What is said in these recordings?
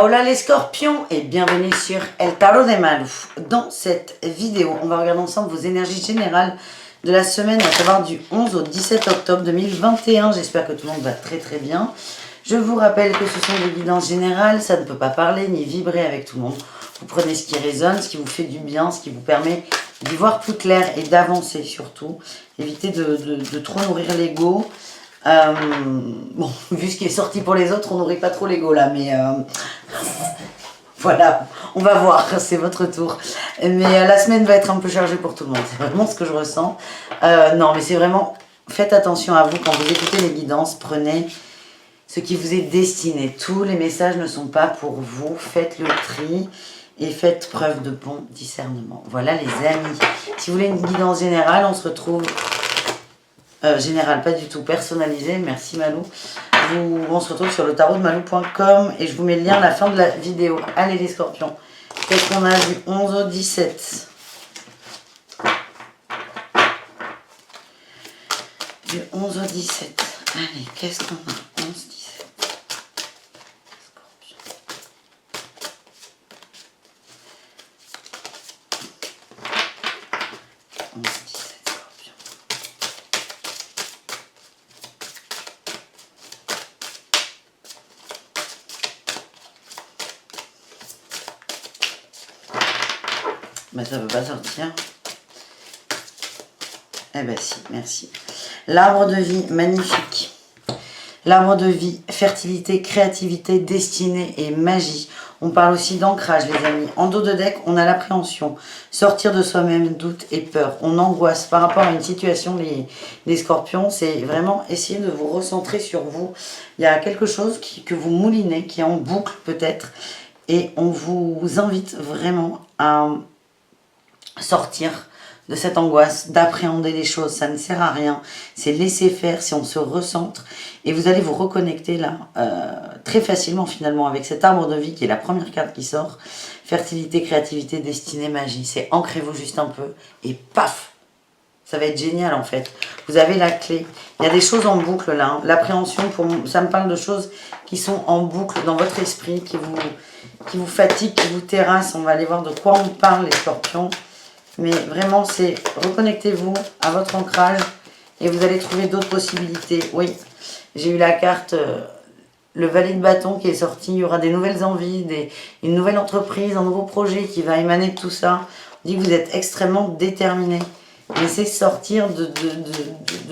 Hola les scorpions et bienvenue sur El Tarot de Malou. Dans cette vidéo, on va regarder ensemble vos énergies générales de la semaine, à savoir du 11 au 17 octobre 2021. J'espère que tout le monde va très très bien. Je vous rappelle que ce sont des guidances générales, ça ne peut pas parler ni vibrer avec tout le monde. Vous prenez ce qui résonne, ce qui vous fait du bien, ce qui vous permet d'y voir plus clair et d'avancer surtout. Évitez de trop nourrir l'ego. Bon, vu ce qui est sorti pour les autres, on nourrit pas trop l'ego là, mais voilà, on va voir, c'est votre tour. Mais la semaine va être un peu chargée pour tout le monde, c'est vraiment ce que je ressens. Non, mais c'est vraiment, faites attention à vous quand vous écoutez les guidances, prenez ce qui vous est destiné. Tous les messages ne sont pas pour vous, faites le tri et faites preuve de bon discernement. Voilà les amis, si vous voulez une guidance générale, on se retrouve... général, pas du tout personnalisé, merci Malou. On se retrouve sur le tarot de malou.com et je vous mets le lien à la fin de la vidéo. Allez les scorpions, qu'est-ce qu'on a du 11 au 17? Du 11 au 17. Allez, qu'est-ce qu'on a? 11, 17. Scorpion. Ben, ça ne veut pas sortir. Eh ben si, merci. L'arbre de vie, magnifique. L'arbre de vie, fertilité, créativité, destinée et magie. On parle aussi d'ancrage, les amis. En dos de deck, on a l'appréhension. Sortir de soi-même, doute et peur. On angoisse par rapport à une situation, les scorpions. C'est vraiment essayer de vous recentrer sur vous. Il y a quelque chose que vous moulinez, qui est en boucle peut-être. Et on vous invite vraiment à sortir de cette angoisse, d'appréhender les choses, ça ne sert à rien, c'est laisser faire si on se recentre et vous allez vous reconnecter là très facilement finalement avec cet arbre de vie qui est la première carte qui sort, fertilité, créativité, destinée, magie, c'est ancrez-vous juste un peu et paf, ça va être génial en fait, vous avez la clé, il y a des choses en boucle là, hein. L'appréhension, ça me parle de choses qui sont en boucle dans votre esprit, qui vous fatiguent, qui vous terrassent, on va aller voir de quoi on parle les scorpions. Mais vraiment, c'est reconnectez-vous à votre ancrage et vous allez trouver d'autres possibilités. Oui, j'ai eu la carte, le valet de bâton qui est sorti. Il y aura des nouvelles envies, une nouvelle entreprise, un nouveau projet qui va émaner de tout ça. On dit que vous êtes extrêmement déterminé. Mais c'est sortir de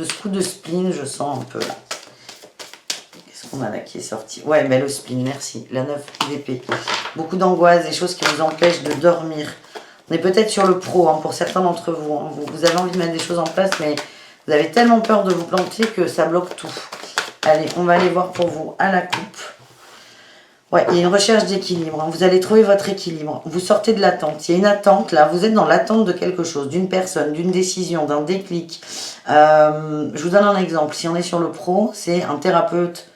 ce coup de spleen, je sens un peu là. Qu'est-ce qu'on a là qui est sorti? Ouais, mais le spleen, merci. La 9 d'épée. Beaucoup d'angoisse, des choses qui vous empêchent de dormir. On est peut-être sur le pro hein, pour certains d'entre vous, hein. Vous avez envie de mettre des choses en place, mais vous avez tellement peur de vous planter que ça bloque tout. Allez, on va aller voir pour vous à la coupe. Ouais, il y a une recherche d'équilibre. Hein. Vous allez trouver votre équilibre. Vous sortez de l'attente. Il y a une attente là. Vous êtes dans l'attente de quelque chose, d'une personne, d'une décision, d'un déclic. Je vous donne un exemple. Si on est sur le pro, c'est un thérapeute,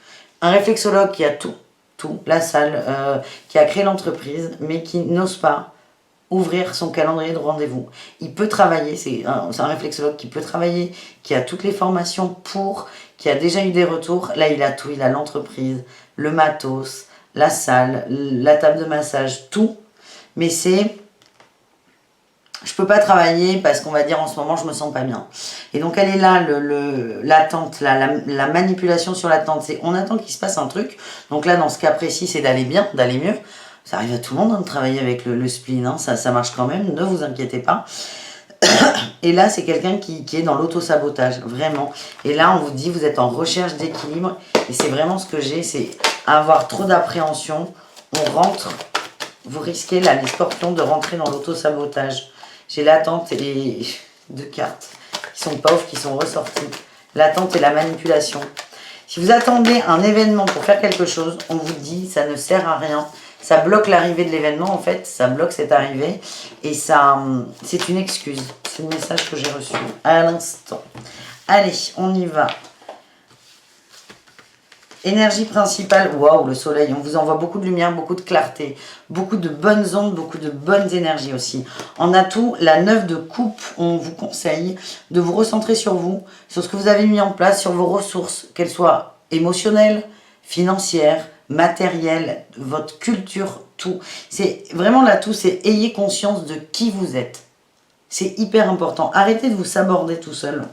un réflexologue qui a tout, la salle, qui a créé l'entreprise, mais qui n'ose pas ouvrir son calendrier de rendez-vous. Il peut travailler, c'est un réflexologue qui peut travailler, qui a toutes les formations qui a déjà eu des retours. Là, il a tout, il a l'entreprise, le matos, la salle, la table de massage, tout. Mais c'est... Je peux pas travailler parce qu'on va dire en ce moment, je me sens pas bien. Et donc, elle est là, l'attente, la manipulation sur l'attente. C'est on attend qu'il se passe un truc. Donc là, dans ce cas précis, c'est d'aller bien, d'aller mieux. Ça arrive à tout le monde hein, de travailler avec le spleen, hein, ça marche quand même, ne vous inquiétez pas. Et là, c'est quelqu'un qui est dans l'auto-sabotage, vraiment. Et là, on vous dit, vous êtes en recherche d'équilibre. Et c'est vraiment ce que j'ai, c'est avoir trop d'appréhension. On rentre, vous risquez, là, les scorpions, de rentrer dans l'auto-sabotage. J'ai l'attente et deux cartes qui sont pauvres, qui sont ressorties. L'attente et la manipulation. Si vous attendez un événement pour faire quelque chose, on vous dit, ça ne sert à rien. Ça bloque l'arrivée de l'événement, en fait, ça bloque cette arrivée et ça, c'est une excuse. C'est le message que j'ai reçu à l'instant. Allez, on y va. Énergie principale, waouh, le soleil, on vous envoie beaucoup de lumière, beaucoup de clarté, beaucoup de bonnes ondes, beaucoup de bonnes énergies aussi. En atout, la 9 de coupe, on vous conseille de vous recentrer sur vous, sur ce que vous avez mis en place, sur vos ressources, qu'elles soient émotionnelles, financières, matériel, votre culture, tout. C'est vraiment là, tout, c'est ayez conscience de qui vous êtes. C'est hyper important. Arrêtez de vous saborder tout seul.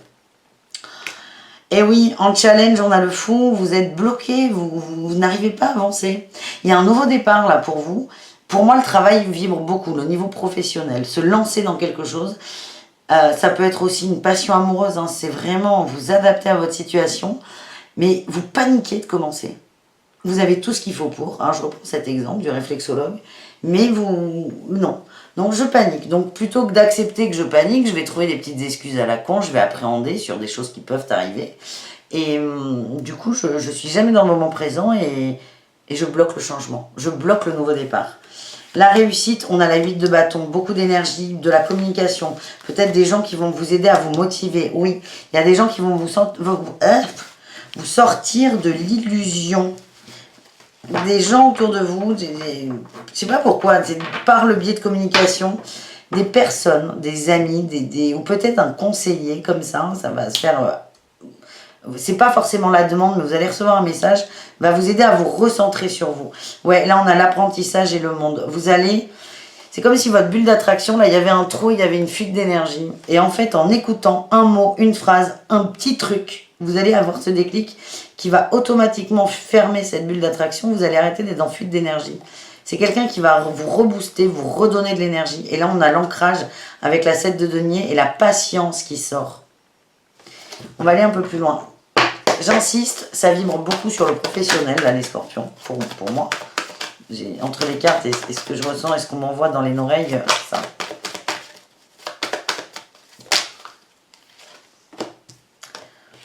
Et oui, en challenge, on a le fou, vous êtes bloqué, vous n'arrivez pas à avancer. Il y a un nouveau départ là pour vous. Pour moi, le travail vibre beaucoup, le niveau professionnel. Se lancer dans quelque chose, ça peut être aussi une passion amoureuse. Hein. C'est vraiment vous adapter à votre situation. Mais vous paniquez de commencer. Vous avez tout ce qu'il faut pour. Hein, je reprends cet exemple du réflexologue. Mais vous... Non. Donc je panique. Donc plutôt que d'accepter que je panique, je vais trouver des petites excuses à la con. Je vais appréhender sur des choses qui peuvent arriver. Et du coup, je suis jamais dans le moment présent et je bloque le changement. Je bloque le nouveau départ. La réussite, on a la 8 de bâton, beaucoup d'énergie, de la communication. Peut-être des gens qui vont vous aider à vous motiver. Oui, il y a des gens qui vont vous sortir de l'illusion. Des gens autour de vous, je ne sais pas pourquoi, c'est par le biais de communication, des personnes, des amis, ou peut-être un conseiller comme ça va se faire... c'est pas forcément la demande, mais vous allez recevoir un message, va vous aider à vous recentrer sur vous. Ouais, là on a l'apprentissage et le monde. Vous allez... C'est comme si votre bulle d'attraction, là il y avait un trou, il y avait une fuite d'énergie. Et en fait, en écoutant un mot, une phrase, un petit truc, vous allez avoir ce déclic qui va automatiquement fermer cette bulle d'attraction. Vous allez arrêter d'être en fuite d'énergie. C'est quelqu'un qui va vous rebooster, vous redonner de l'énergie. Et là, on a l'ancrage avec la 7 de denier et la patience qui sort. On va aller un peu plus loin. J'insiste, ça vibre beaucoup sur le professionnel, là, les scorpions, pour moi. Entre les cartes et ce que je ressens et ce qu'on m'envoie dans les oreilles, ça.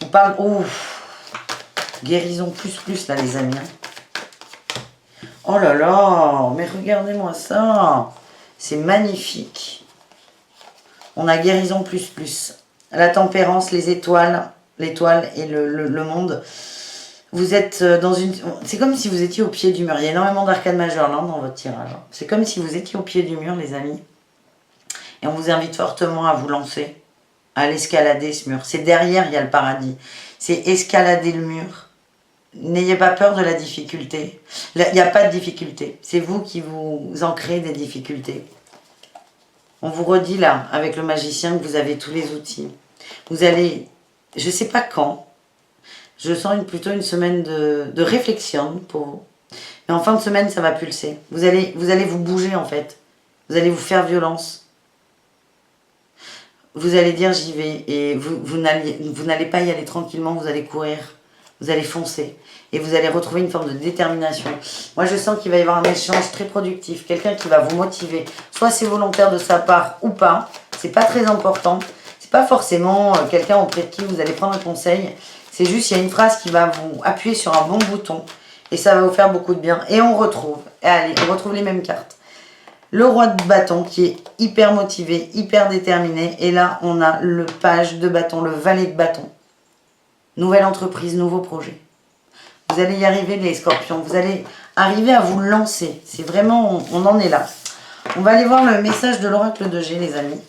On parle... Ouf. Guérison plus là les amis. Oh là là, mais regardez-moi ça. C'est magnifique. On a guérison plus. La tempérance, les étoiles, l'étoile et le monde. Vous êtes dans une... C'est comme si vous étiez au pied du mur. Il y a énormément d'arcades majeures là dans votre tirage. C'est comme si vous étiez au pied du mur les amis. Et on vous invite fortement à vous lancer, à l'escalader ce mur. C'est derrière, il y a le paradis. C'est escalader le mur. N'ayez pas peur de la difficulté. Il n'y a pas de difficulté. C'est vous qui vous en créez des difficultés. On vous redit là, avec le magicien, que vous avez tous les outils. Vous allez, je ne sais pas quand, je sens plutôt une semaine de réflexion pour vous. Mais en fin de semaine, ça va pulser. Vous allez vous bouger en fait. Vous allez vous faire violence. Vous allez dire j'y vais. Et vous n'allez pas y aller tranquillement, vous allez courir. Vous allez foncer et vous allez retrouver une forme de détermination. Moi, je sens qu'il va y avoir un échange très productif, quelqu'un qui va vous motiver. Soit c'est volontaire de sa part ou pas, c'est pas très important. C'est pas forcément quelqu'un auprès de qui vous allez prendre un conseil. C'est juste, il y a une phrase qui va vous appuyer sur un bon bouton et ça va vous faire beaucoup de bien. Et on retrouve, et allez, on retrouve les mêmes cartes. Le roi de bâton qui est hyper motivé, hyper déterminé. Et là, on a le page de bâton, le valet de bâton. Nouvelle entreprise, nouveau projet. Vous allez y arriver les scorpions. Vous allez arriver à vous lancer. C'est vraiment, on en est là. On va aller voir le message de l'oracle de G, les amis.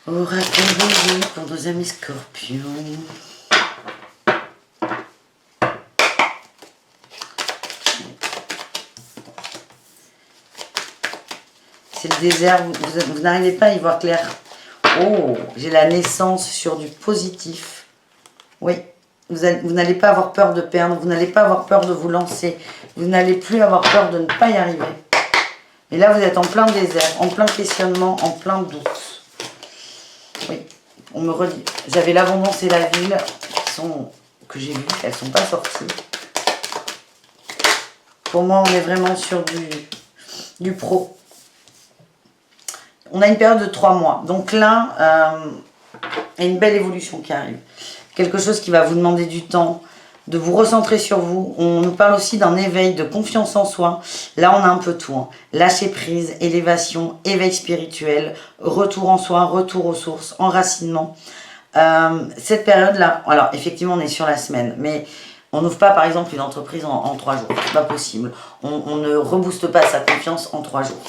Oracle de G pour nos amis scorpions. C'est le désert, vous n'arrivez pas à y voir clair. Oh, j'ai la naissance sur du positif. Oui, vous n'allez pas avoir peur de perdre, vous n'allez pas avoir peur de vous lancer. Vous n'allez plus avoir peur de ne pas y arriver. Et là, vous êtes en plein désert, en plein questionnement, en plein doute. Oui, on me redit. J'avais l'abondance et la ville que j'ai vues, elles ne sont pas sorties. Pour moi, on est vraiment sur du pro. On a une période de 3 mois. Donc là, il y a une belle évolution qui arrive. Quelque chose qui va vous demander du temps, de vous recentrer sur vous. On nous parle aussi d'un éveil, de confiance en soi. Là, on a un peu tout. Hein. Lâcher prise, élévation, éveil spirituel, retour en soi, retour aux sources, enracinement. Cette période-là, alors effectivement, on est sur la semaine, mais on n'ouvre pas, par exemple, une entreprise en 3 jours. C'est pas possible. On ne rebooste pas sa confiance en 3 jours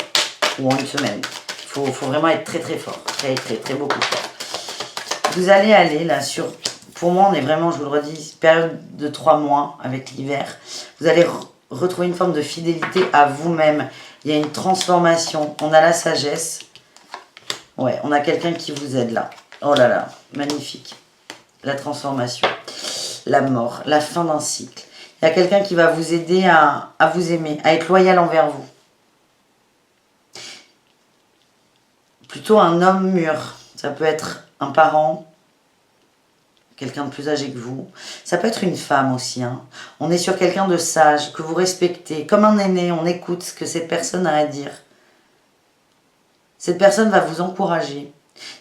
ou en une semaine. Il Faut vraiment être très très fort. Très très très beaucoup fort. Vous allez aller là sur... Pour moi, on est vraiment, je vous le redis, période de 3 mois avec l'hiver. Vous allez retrouver une forme de fidélité à vous-même. Il y a une transformation. On a la sagesse. Ouais, on a quelqu'un qui vous aide là. Oh là là, magnifique. La transformation. La mort, la fin d'un cycle. Il y a quelqu'un qui va vous aider à vous aimer, à être loyal envers vous. Plutôt un homme mûr. Ça peut être un parent, quelqu'un de plus âgé que vous. Ça peut être une femme aussi. Hein. On est sur quelqu'un de sage, que vous respectez. Comme un aîné, on écoute ce que cette personne a à dire. Cette personne va vous encourager.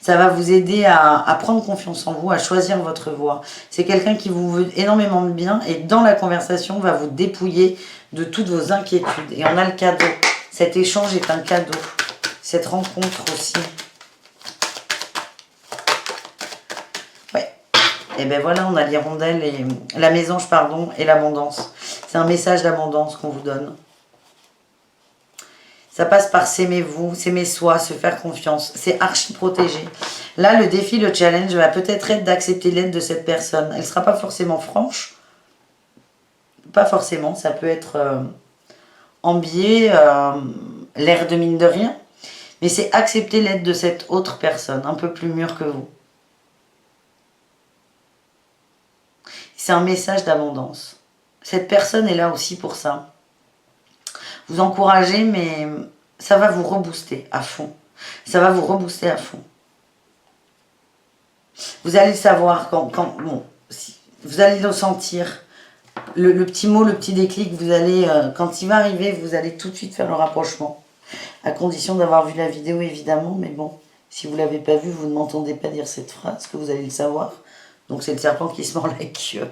Ça va vous aider à prendre confiance en vous, à choisir votre voie. C'est quelqu'un qui vous veut énormément de bien et dans la conversation va vous dépouiller de toutes vos inquiétudes. Et on a le cadeau. Cet échange est un cadeau. Cette rencontre aussi. Ouais. Et ben voilà, on a l'hirondelle et la mésange, pardon, et l'abondance. C'est un message d'abondance qu'on vous donne. Ça passe par s'aimer vous, s'aimer soi, se faire confiance. C'est archi protégé. Là, le défi, le challenge va peut-être être d'accepter l'aide de cette personne. Elle ne sera pas forcément franche. Pas forcément. Ça peut être en biais, l'air de mine de rien. Mais c'est accepter l'aide de cette autre personne, un peu plus mûre que vous. C'est un message d'abondance. Cette personne est là aussi pour ça. Vous encourager, mais ça va vous rebooster à fond. Ça va vous rebooster à fond. Vous allez savoir vous allez le sentir. Le petit mot, le petit déclic, vous allez, quand il va arriver, vous allez tout de suite faire le rapprochement. À condition d'avoir vu la vidéo, évidemment, mais bon, si vous ne l'avez pas vue, vous ne m'entendez pas dire cette phrase, que vous allez le savoir. Donc c'est le serpent qui se mord la queue.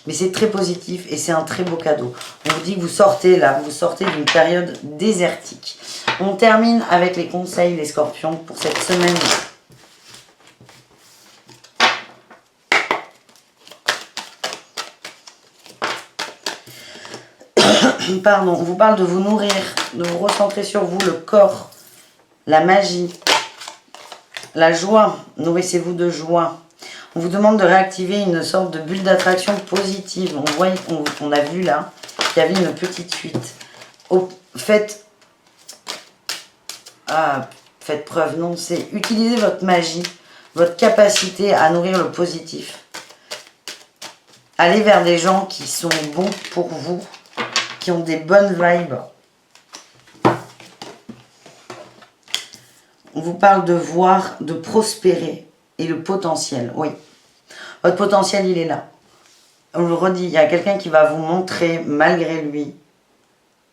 Mais c'est très positif et c'est un très beau cadeau. On vous dit que vous sortez là, vous sortez d'une période désertique. On termine avec les conseils les scorpions pour cette semaine. Pardon, on vous parle de vous nourrir, de vous recentrer sur vous, le corps, la magie, la joie. Nourrissez-vous de joie. On vous demande de réactiver une sorte de bulle d'attraction positive. On a vu là qu'il y avait une petite fuite. Faites preuve, non, c'est utiliser votre magie, votre capacité à nourrir le positif. Allez vers des gens qui sont bons pour vous, qui ont des bonnes vibes. On vous parle de voir, de prospérer. Et le potentiel, oui. Votre potentiel, il est là. On le redit, il y a quelqu'un qui va vous montrer, malgré lui,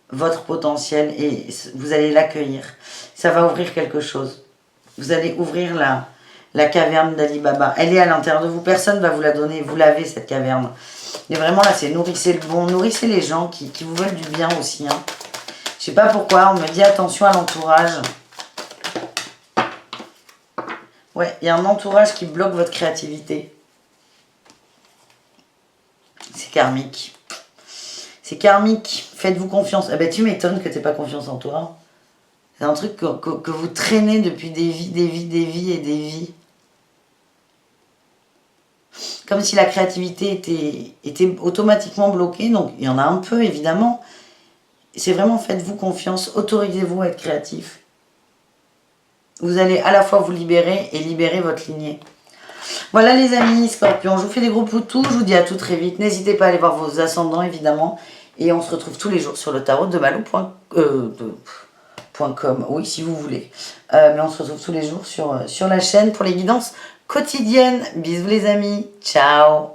votre potentiel et vous allez l'accueillir. Ça va ouvrir quelque chose. Vous allez ouvrir la caverne d'Ali Baba. Elle est à l'intérieur de vous. Personne ne va vous la donner. Vous l'avez, cette caverne. Et vraiment, là, c'est nourrissez le bon. Nourrissez les gens qui vous veulent du bien aussi. Hein. Je sais pas pourquoi. On me dit attention à l'entourage. Ouais, il y a un entourage qui bloque votre créativité. C'est karmique. C'est karmique. Faites-vous confiance. Eh ben, tu m'étonnes que tu n'aies pas confiance en toi. C'est un truc que vous traînez depuis des vies, des vies, des vies et des vies. Comme si la créativité était automatiquement bloquée. Donc, il y en a un peu, évidemment. C'est vraiment faites-vous confiance. Autorisez-vous à être créatif. Vous allez à la fois vous libérer et libérer votre lignée. Voilà les amis, scorpions, je vous fais des gros poutous, je vous dis à tout très vite. N'hésitez pas à aller voir vos ascendants évidemment. Et on se retrouve tous les jours sur le tarot de Malou.com, oui si vous voulez. Mais on se retrouve tous les jours sur la chaîne pour les guidances quotidiennes. Bisous les amis, ciao.